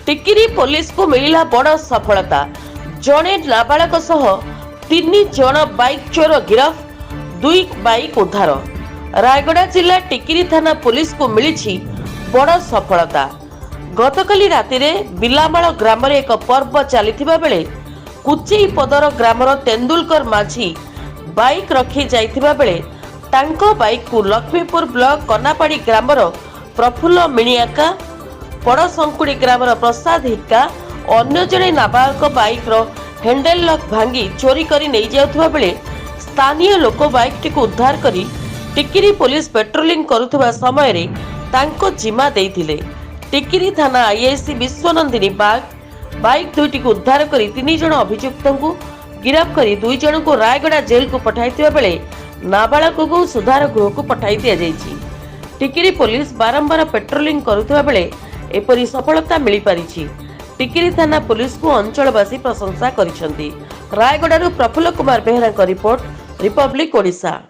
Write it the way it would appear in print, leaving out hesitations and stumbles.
टिकिरी police को मिला बड़ सफलता। जड़े नाबालक सह 3 जन बाइक चोर गिरफ, 2 बाइक उद्धार। रायगड़ा जिला टिकिरी थाना पुलिस को मिली बड़ सफलता। गतकाली रातिरे बिलामाल ग्राम एक पर्व चली बेले कुचई पदर ग्रामर तेंदुलकर माझी बाइक रखी जाइथिबा बेले तांको बाइक को लक्ष्मीपुर ब्लॉक कनापाड़ी ग्रामर प्रफुल्ल मिणियाका, पड़संकुड़ी ग्रामर प्रसाद हिक्का अन्य जड़े नाबालक बाइक रो हैंडल लॉक भांगी चोरी करी नहीं जाउथबा बेले स्थानीय लोक बाइक टी को उद्धार करी टिकिरी पुलिस पेट्रोलिंग करुथबा समय रे तांको जिम्मा देइथिले। टिकिरी थाना आईआईसी विश्वनंदिनी बाइक 2टी को उद्धार करी 3 जन अभियुक्तों को गिरफ्त करी 2 जन को रायगड़ा जेल को पठाइथिबा बेले नाबालक को सुधार गृह को पठाई दिया जायछि। टिकिरी पुलिस बारंबार पेट्रोलिंग करुथबा बेले एपरी सफलता मिली पारिछि। टिकिरी थाना पुलिस को अंचलवासी प्रशंसा करिसेंती। रायगड़ारू प्रफुल्ल कुमार बेहरा रिपोर्ट, रिपब्लिक ओडिशा।